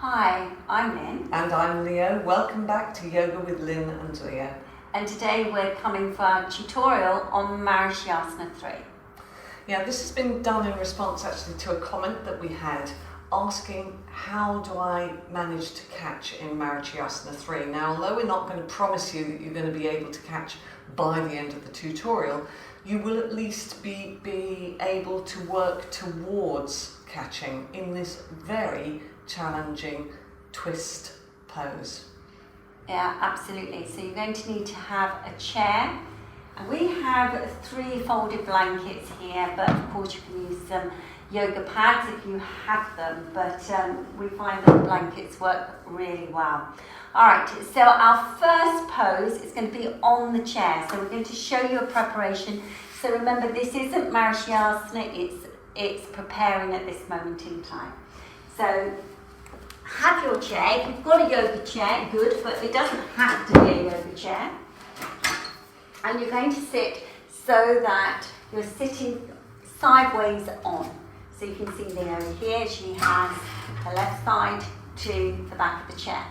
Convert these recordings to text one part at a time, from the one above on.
Hi, I'm Lynn. And I'm Leo. Welcome back to Yoga with Lynn and Leo. And today we're coming for our tutorial on Marichyasana 3. Yeah, this has been done in response actually to a comment that we had asking how do I manage to catch in Marichyasana 3. Now, although we're not going to promise you that you're going to be able to catch by the end of the tutorial, you will at least be able to work towards catching in this very challenging twist pose. Yeah, absolutely. So you're going to need to have a chair. And we have 3 folded blankets here, but of course you can use some yoga pads if you have them, but we find that blankets work really well. Alright, so our first pose is going to be on the chair. So we're going to show you a preparation. So remember, this isn't Marichyasana, it's preparing at this moment in time. So have your chair. If you've got a yoga chair, good, but it doesn't have to be a yoga chair. And you're going to sit so that you're sitting sideways on. So you can see Leo here, she has her left side to the back of the chair.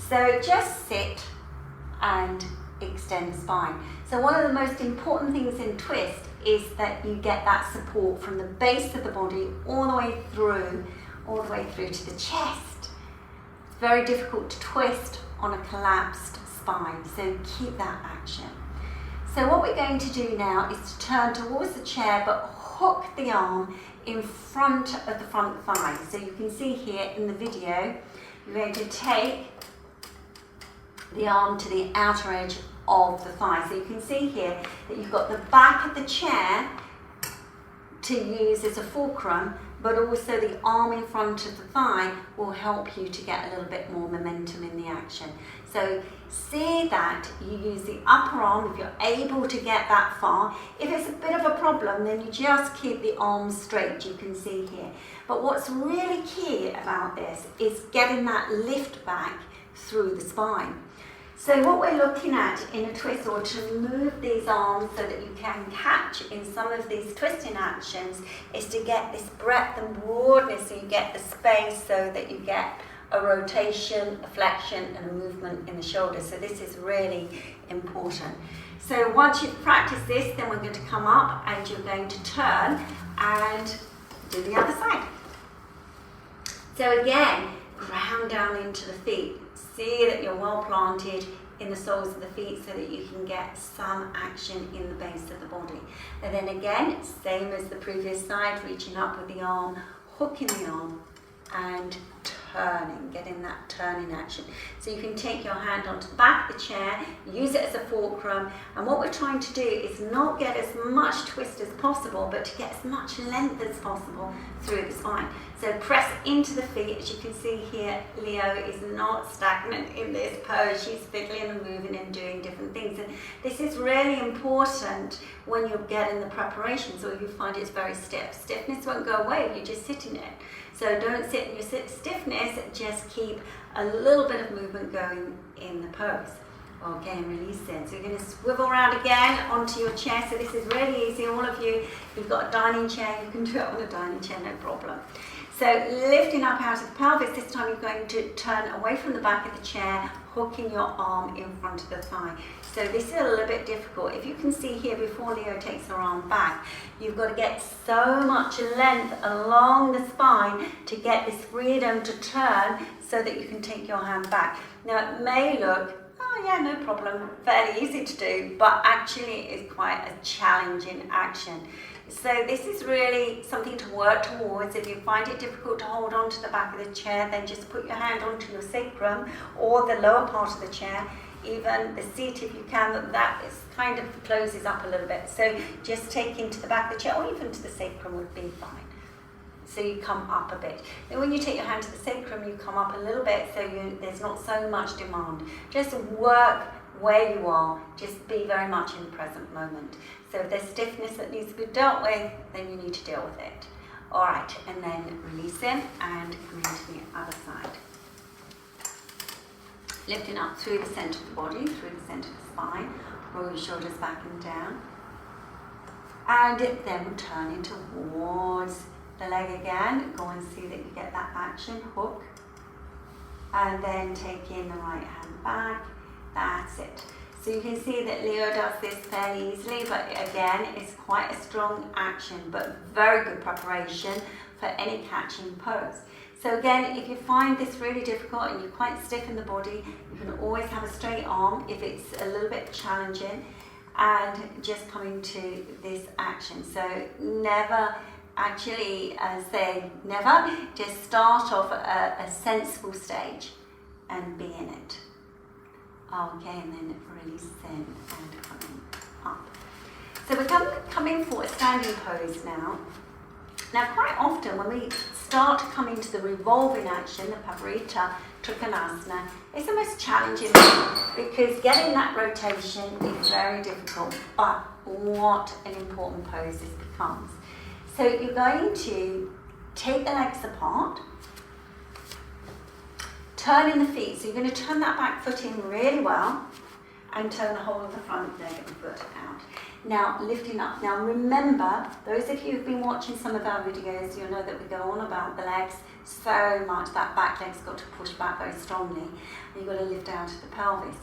So just sit and extend the spine. So one of the most important things in twist is that you get that support from the base of the body all the way through to the chest. It's very difficult to twist on a collapsed spine, so keep that action. So what we're going to do now is to turn towards the chair but hook the arm in front of the front thigh. So you can see here in the video, you're going to take the arm to the outer edge of the thigh. So you can see here that you've got the back of the chair to use as a fulcrum, but also the arm in front of the thigh will help you to get a little bit more momentum in the action. So see that you use the upper arm if you're able to get that far. If it's a bit of a problem, then you just keep the arms straight, you can see here. But what's really key about this is getting that lift back through the spine. So what we're looking at in a twist, or to move these arms so that you can catch in some of these twisting actions, is to get this breadth and broadness, so you get the space so that you get a rotation, a flexion and a movement in the shoulders. So this is really important. So once you've practiced this, then we're going to come up and you're going to turn and do the other side. So again, ground down into the feet. See that you're well planted in the soles of the feet so that you can get some action in the base of the body. And then again, same as the previous side, reaching up with the arm, hooking the arm and turning, getting that turning action. So you can take your hand onto the back of the chair, use it as a fulcrum, and what we're trying to do is not get as much twist as possible, but to get as much length as possible through the spine. So press into the feet. As you can see here, Leo is not stagnant in this pose. She's fiddling and moving and doing different things. And this is really important when you're getting the preparations or you find it's very stiff. Stiffness won't go away if you just sit in it. So don't sit in your stiffness, just keep a little bit of movement going in the pose. Okay, and release it. So you're going to swivel around again onto your chair. So this is really easy. All of you, if you've got a dining chair, you can do it on a dining chair, no problem. So lifting up out of the pelvis, this time you're going to turn away from the back of the chair, hooking your arm in front of the thigh. So this is a little bit difficult. If you can see here, before Leo takes her arm back, you've got to get so much length along the spine to get this freedom to turn so that you can take your hand back. Now it may look, oh yeah, no problem, fairly easy to do, but actually it's quite a challenging action. So this is really something to work towards. If you find it difficult to hold on to the back of the chair, then just put your hand onto your sacrum or the lower part of the chair, even the seat if you can, that is kind of closes up a little bit. So just take into the back of the chair or even to the sacrum would be fine. So you come up a bit. Then when you take your hand to the sacrum, you come up a little bit so there's not so much demand. Just work where you are, just be very much in the present moment. So if there's stiffness that needs to be dealt with, then you need to deal with it. All right, and then release in and come into the other side. Lifting up through the center of the body, through the center of the spine, roll your shoulders back and down. And then turning towards the leg again. Go and see that you get that action, hook, and then taking the right hand back. That's it. So you can see that Leo does this fairly easily, but again, it's quite a strong action, but very good preparation for any catching pose. So again, if you find this really difficult and you're quite stiff in the body, you can always have a straight arm if it's a little bit challenging, and just coming to this action. So never actually say never, just start off at a sensible stage and be in it. Okay, and then release in and coming up. So we're coming for a standing pose now. Now quite often when we start coming to the revolving action, the Parivrtta Trikonasana, it's the most challenging because getting that rotation is very difficult, but what an important pose this becomes. So you're going to take the legs apart, turning the feet, so you're going to turn that back foot in really well and turn the whole of the front leg and foot out. Now lifting up. Now remember, those of you who've been watching some of our videos, you'll know that we go on about the legs so much. That back leg's got to push back very strongly, and you've got to lift out of the pelvis.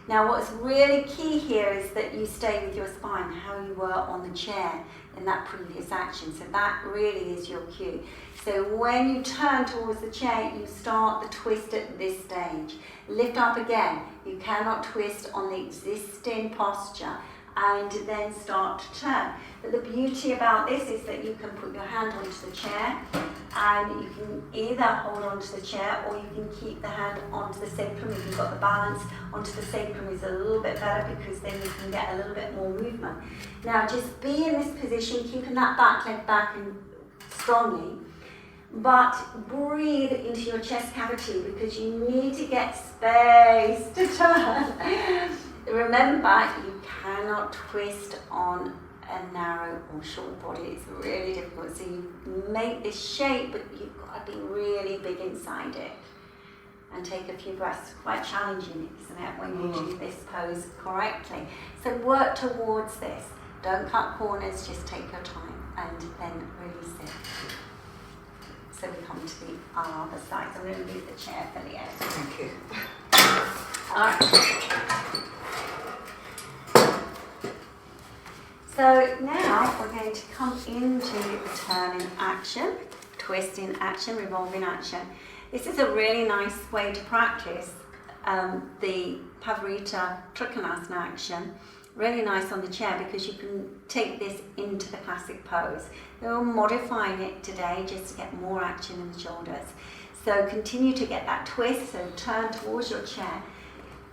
Now what's really key here is that you stay with your spine, how you were on the chair in that previous action. So that really is your cue. So when you turn towards the chair, you start the twist at this stage. Lift up again. You cannot twist on the existing posture and then start to turn. But the beauty about this is that you can put your hand onto the chair, and you can either hold onto the chair or you can keep the hand onto the sacrum. If you've got the balance onto the sacrum is a little bit better, because then you can get a little bit more movement. Now just be in this position, keeping that back leg back and strongly, but breathe into your chest cavity because you need to get space to turn. Remember, you cannot twist on a narrow or short body. It's really difficult. So you make this shape, but you've got to be really big inside it. And take a few breaths. Quite challenging, isn't it, when you do this pose correctly? So work towards this. Don't cut corners, just take your time and then release it. So we come to the other side. So I'm going to leave the chair for Leo. Thank you. All right. So now we're going to come into the turning action, twisting action, revolving action. This is a really nice way to practice the Parivrtta Trikonasana action. Really nice on the chair because you can take this into the classic pose. We're modifying it today just to get more action in the shoulders. So continue to get that twist, so turn towards your chair.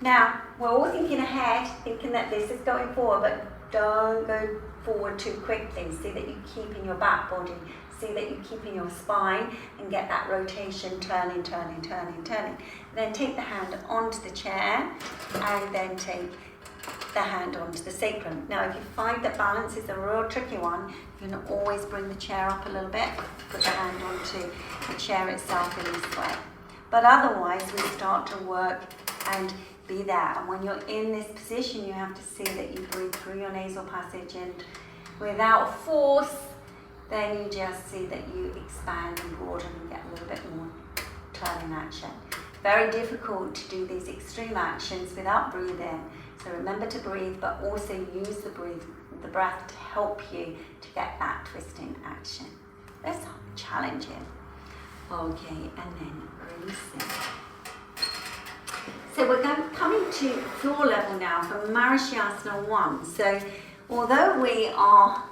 Now, we're all thinking ahead, thinking that this is going forward, but don't go forward too quickly. See that you keep in your back body. See that you keep in your spine and get that rotation, turning, turning, turning, turning. Then take the hand onto the chair and then take the hand onto the sacrum. Now, if you find that balance is a real tricky one, you can always bring the chair up a little bit, put the hand onto the chair itself in this way. But otherwise, we start to work and be there. And when you're in this position, you have to see that you breathe through your nasal passage, and without force, then you just see that you expand and broaden and get a little bit more turning action. Very difficult to do these extreme actions without breathing. So remember to breathe, but also use the breath to help you to get that twisting action. That's challenging. Okay, and then releasing. So we're coming to floor level now for Marichyasana 1. So although we are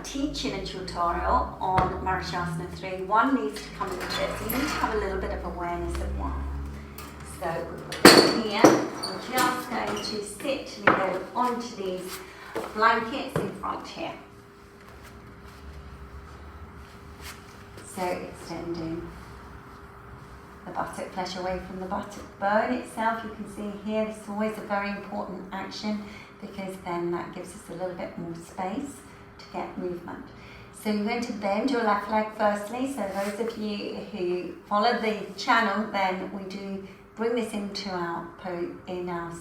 teaching a tutorial on Marichyasana 3, one needs to come into this. You need to have a little bit of awareness of one. So here, I'm just going to sit Leo onto these blankets in front here. So extending the buttock flesh away from the buttock bone itself. You can see here, this is always a very important action because then that gives us a little bit more space to get movement. So you're going to bend your left leg firstly. So those of you who follow the channel, then we do bring this into our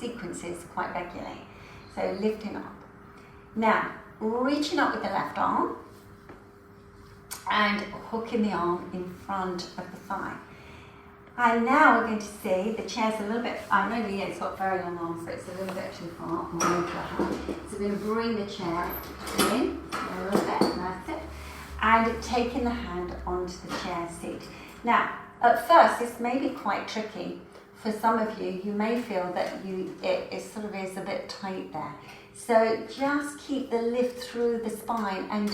sequences quite regularly. So lifting up. Now, reaching up with the left arm and hooking the arm in front of the thigh. And now we're going to see the chair's a little bit, I know Leah's got very long arms, so it's a little bit too far. So we're going to bring the chair in a little bit, that's it. And taking the hand onto the chair seat. Now, at first, this may be quite tricky. For some of you, you may feel that it sort of is a bit tight there. So just keep the lift through the spine and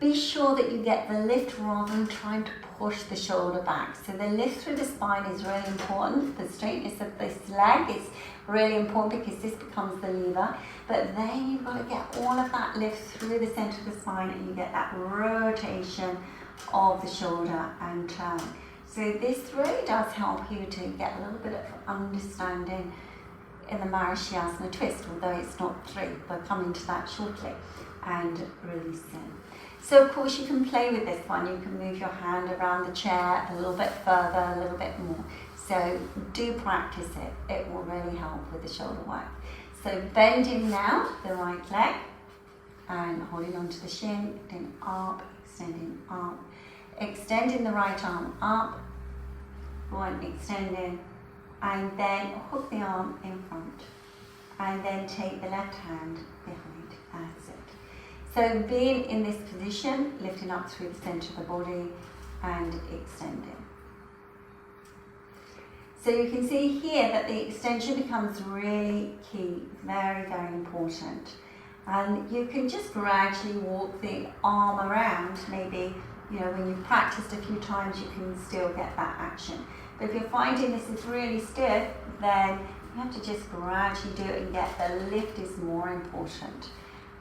be sure that you get the lift rather than trying to push the shoulder back. So the lift through the spine is really important. The straightness of this leg is really important because this becomes the lever. But then you've got to get all of that lift through the center of the spine and you get that rotation of the shoulder and turn. So this really does help you to get a little bit of understanding in the Marichyasana twist, although it's not 3. We'll come into that shortly. And release in. So of course you can play with this one. You can move your hand around the chair a little bit further, a little bit more. So do practice it. It will really help with the shoulder work. So bending now the right leg and holding onto the shin, then up, extending the right arm up, one extending, and then hook the arm in front, and then take the left hand behind. That's it. So being in this position, lifting up through the center of the body and extending. So you can see here that the extension becomes really key, very, very important. And you can just gradually walk the arm around. Maybe, when you've practiced a few times, you can still get that action. But if you're finding this is really stiff, then you have to just gradually do it and get the lift is more important.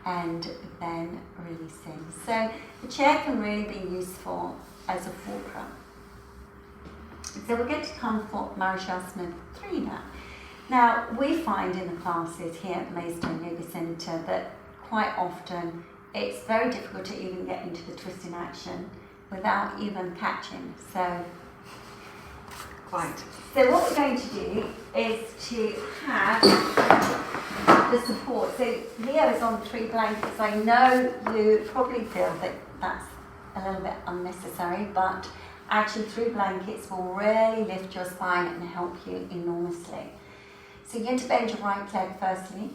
And then releasing. So the chair can really be useful as a fulcrum. So we're going to come for Marichyasana 3 now. Now we find in the classes here at the Maidstone Yoga Centre that quite often it's very difficult to even get into the twisting action without even catching. So what we're going to do is to have the support. So Leo is on 3 blankets. I know you probably feel that that's a little bit unnecessary, but actually 3 blankets will really lift your spine and help you enormously. So you're going to bend your right leg firstly.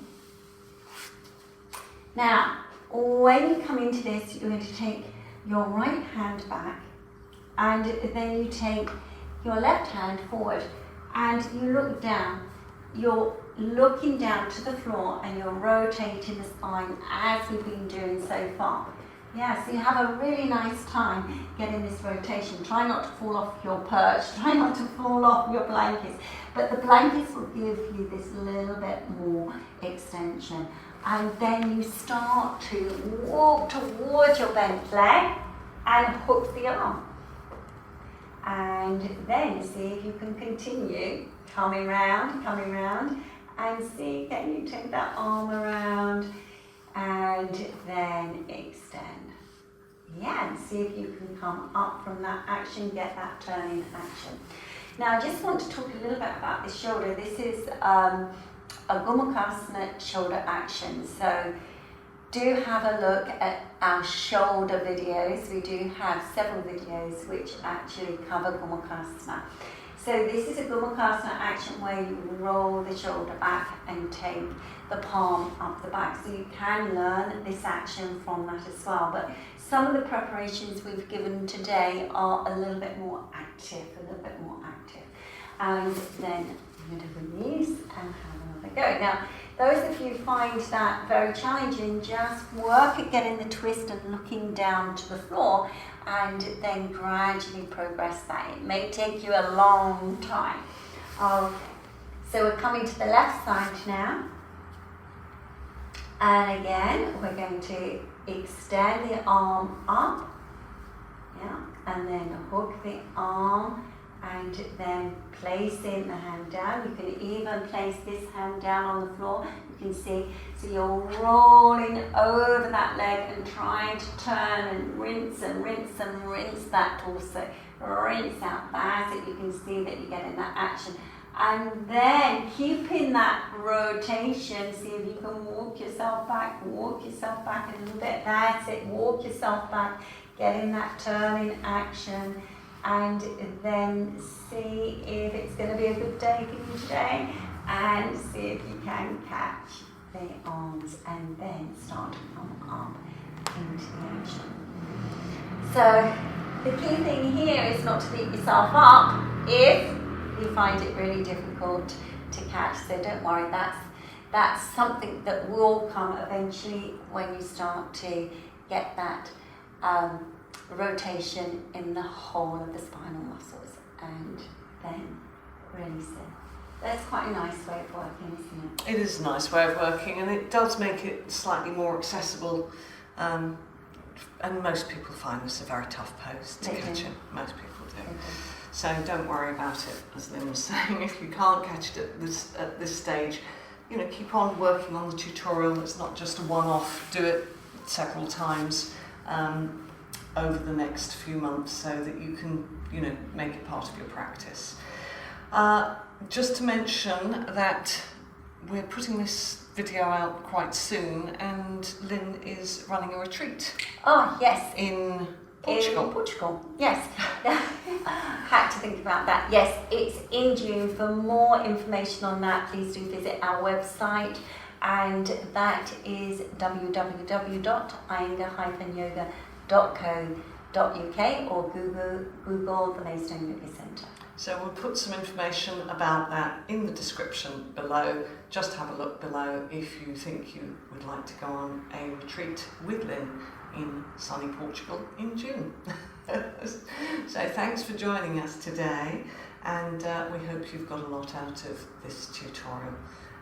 Now, when you come into this, you're going to take your right hand back and then you take your left hand forward and you look down. You're looking down to the floor and you're rotating the spine as we've been doing so far. Yeah, so you have a really nice time getting this rotation. Try not to fall off your perch, try not to fall off your blankets, but the blankets will give you this little bit more extension. And then you start to walk towards your bent leg and hook the arm. And then see if you can continue coming round, and see, can you take that arm around and then extend. Yeah, and see if you can come up from that action, get that turning action. Now I just want to talk a little bit about the shoulder. This is a Sukhasana shoulder action. So do have a look at our shoulder videos. We do have several videos which actually cover Sukhasana. So this is a Sukhasana action where you roll the shoulder back and take the palm up the back. So you can learn this action from that as well. But some of the preparations we've given today are a little bit more active, And then I'm going to release and have another go. Now, those of you who find that very challenging, just work at getting the twist and looking down to the floor and then gradually progress that. It may take you a long time. So we're coming to the left side now. And again, we're going to extend the arm up. Yeah, and then hook the arm and then placing the hand down. You can even place this hand down on the floor. You can see, so you're rolling over that leg and trying to turn and rinse that torso. Rinse out that, so you can see that you're getting that action. And then keeping that rotation, see if you can walk yourself back a little bit. That's it, walk yourself back, getting that turning action. and then see if it's going to be a good day for you today, and see if you can catch the arms and then start to come up into the ocean. So the key thing here is not to beat yourself up if you find it really difficult to catch. So don't worry, that's something that will come eventually when you start to get that rotation in the whole of the spinal muscles, and then release it. That's quite a nice way of working, isn't it? It is a nice way of working, and it does make it slightly more accessible. And most people find this a very tough pose to catch it. Most people do. So don't worry about it, as Lynn was saying. If you can't catch it at this stage, keep on working on the tutorial. It's not just a one-off. Do it several times over the next few months so that you can, make it part of your practice. Just to mention that we're putting this video out quite soon, and Lynn is running a retreat. Oh, yes. In Portugal. In Portugal, yes. Had to think about that. Yes, it's in June. For more information on that, please do visit our website, and that is www.iyengar-yoga.co.uk, or Google the Maidstone Yoga Centre. So we'll put some information about that in the description below. Just have a look below if you think you would like to go on a retreat with Lynn in sunny Portugal in June. So thanks for joining us today, and we hope you've got a lot out of this tutorial.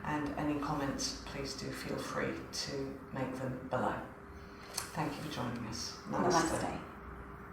And any comments, please do feel free to make them below. Thank you for joining us. Namaste. Namaste.